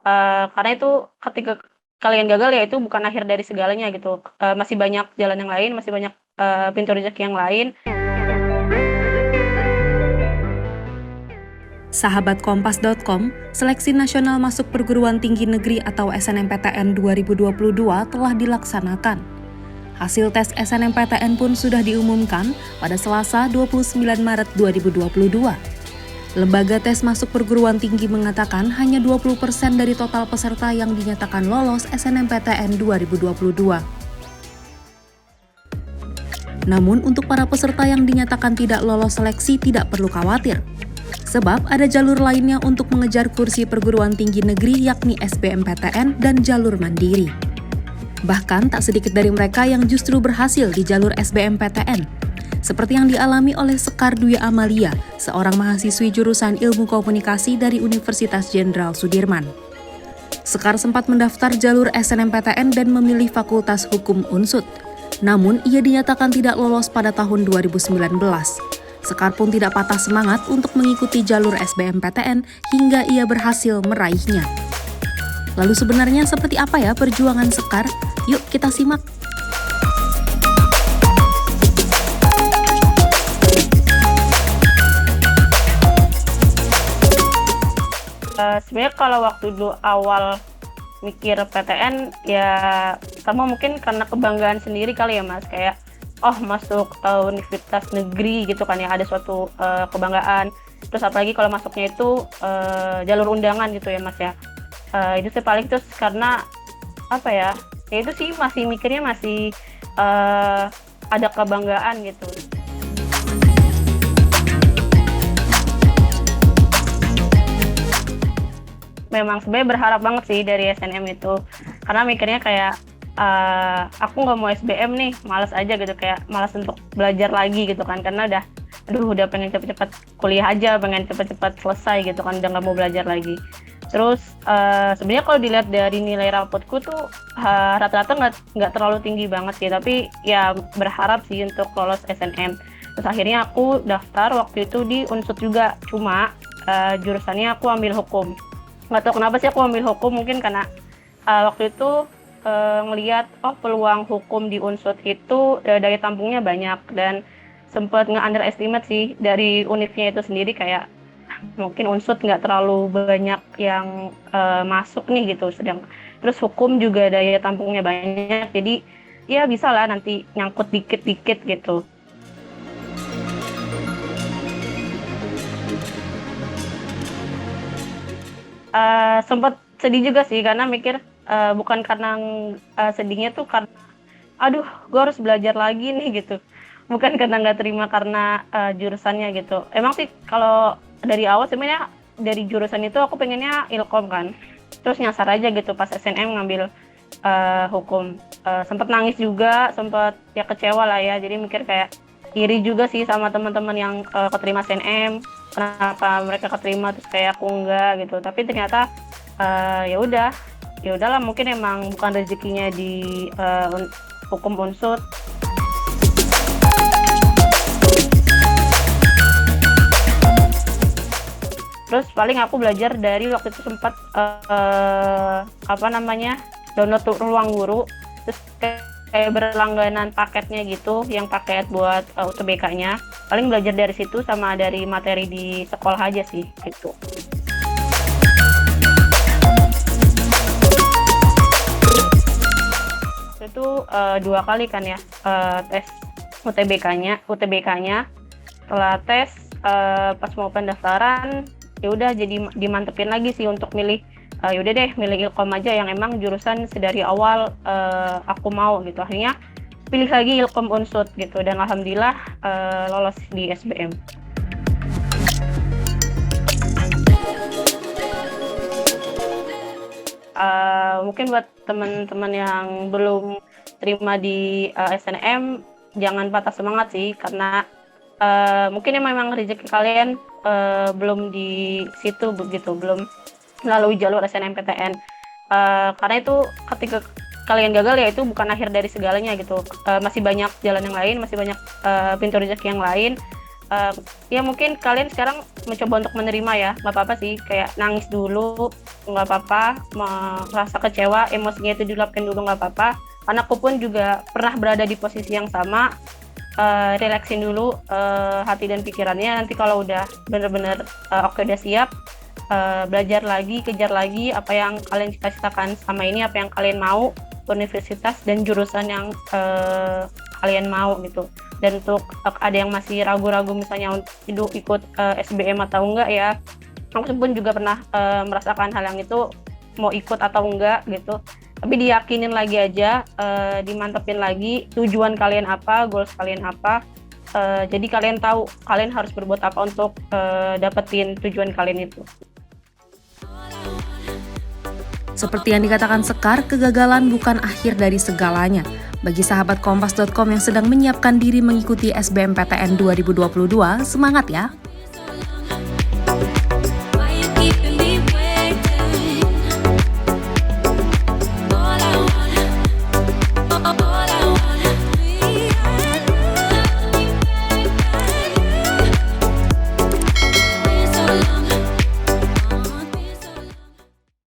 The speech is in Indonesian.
Karena itu ketika kalian gagal ya itu bukan akhir dari segalanya gitu, masih banyak jalan yang lain, masih banyak, pintu rezeki yang lain. Sahabat Kompas.com, Seleksi Nasional Masuk Perguruan Tinggi Negeri atau SNMPTN 2022 telah dilaksanakan. Hasil tes SNMPTN pun sudah diumumkan pada Selasa 29 Maret 2022. Lembaga tes masuk perguruan tinggi mengatakan hanya 20% dari total peserta yang dinyatakan lolos SNMPTN 2022. Namun untuk para peserta yang dinyatakan tidak lolos seleksi tidak perlu khawatir. Sebab ada jalur lainnya untuk mengejar kursi perguruan tinggi negeri yakni SBMPTN dan jalur mandiri. Bahkan tak sedikit dari mereka yang justru berhasil di jalur SBMPTN. Seperti yang dialami oleh Sekar Dwi Amalia, seorang mahasiswi jurusan Ilmu Komunikasi dari Universitas Jenderal Sudirman. Sekar sempat mendaftar jalur SNMPTN dan memilih Fakultas Hukum Unsud. Namun, ia dinyatakan tidak lolos pada tahun 2019. Sekar pun tidak patah semangat untuk mengikuti jalur SBMPTN hingga ia berhasil meraihnya. Lalu sebenarnya seperti apa ya perjuangan Sekar? Yuk kita simak. Sebenarnya kalau waktu dulu awal mikir PTN ya sama mungkin karena kebanggaan sendiri kali ya Mas, kayak masuk universitas negeri gitu kan ya, ada suatu kebanggaan. Terus apalagi kalau masuknya itu jalur undangan gitu ya Mas ya. Itu sih paling, terus karena apa ya itu sih masih mikirnya masih ada kebanggaan gitu. Memang sebenarnya berharap banget sih dari SNM itu, karena mikirnya kayak aku nggak mau SBM nih, malas aja gitu, kayak malas untuk belajar lagi gitu kan, karena udah pengen cepet-cepet kuliah aja, pengen cepet-cepet selesai gitu kan, udah nggak mau belajar lagi. Terus sebenarnya kalau dilihat dari nilai rapotku tuh rata-rata nggak terlalu tinggi banget sih, tapi ya berharap sih untuk lolos SNM. Terus akhirnya aku daftar waktu itu di Unsud juga, cuma jurusannya aku ambil hukum. Nggak tahu kenapa sih aku ambil hukum, mungkin karena waktu itu ngelihat peluang hukum di Unsud itu daya tampungnya banyak, dan sempat nge-underestimate sih dari univnya itu sendiri, kayak mungkin Unsud nggak terlalu banyak yang masuk nih gitu, terus hukum juga daya tampungnya banyak, jadi ya bisa lah nanti nyangkut dikit-dikit gitu. Sempat sedih juga sih, karena mikir bukan karena sedihnya tuh karena aduh gue harus belajar lagi nih gitu, bukan karena nggak terima karena jurusannya gitu. Emang sih kalau dari awal sebenarnya dari jurusan itu aku pengennya ilkom kan, terus nyasar aja gitu pas SNM ngambil hukum. Sempat nangis juga, sempat ya kecewa lah ya, jadi mikir kayak iri juga sih sama teman-teman yang keterima SNM, kenapa mereka keterima terus kayak aku enggak gitu. Tapi ternyata ya udahlah, mungkin emang bukan rezekinya di hukum Unsud. Terus paling aku belajar dari waktu itu sempat download ruang guru, terus kayak berlangganan paketnya gitu, yang paket buat UTBK-nya. Paling belajar dari situ sama dari materi di sekolah aja sih gitu. Itu 2 kali kan ya tes UTBK-nya. Setelah tes pas mau pendaftaran ya udah jadi dimantepin lagi sih untuk milih yaudah deh milih ilkom aja yang emang jurusan sedari awal aku mau gitu. Akhirnya pilih lagi ilkom Unsud gitu, dan alhamdulillah lolos di SBM. Mungkin buat teman-teman yang belum terima di SNM jangan patah semangat sih, karena mungkin memang rezeki kalian belum di situ begitu, belum melalui jalur SNMPTN. Karena itu ketika kalian gagal ya itu bukan akhir dari segalanya gitu. Masih banyak jalan yang lain, masih banyak pintu rezeki yang lain. ya mungkin kalian sekarang mencoba untuk menerima ya, nggak apa-apa sih, kayak nangis dulu nggak apa-apa, merasa kecewa emosinya itu diluapkan dulu nggak apa-apa, karena aku pun juga pernah berada di posisi yang sama. Relaksin dulu hati dan pikirannya, nanti kalau udah bener-bener oke, udah siap, belajar lagi, kejar lagi apa yang kalian cita-citakan sama ini, apa yang kalian mau, universitas dan jurusan yang kalian mau gitu. Dan untuk ada yang masih ragu-ragu misalnya untuk ikut SBM atau enggak ya, aku pun juga pernah merasakan hal yang itu, mau ikut atau enggak gitu. Tapi diyakinin lagi aja, dimantepin lagi tujuan kalian apa, goals kalian apa. Jadi kalian tahu kalian harus berbuat apa untuk dapetin tujuan kalian itu. Seperti yang dikatakan Sekar, kegagalan bukan akhir dari segalanya. Bagi sahabat Kompas.com yang sedang menyiapkan diri mengikuti SBMPTN 2022, semangat ya!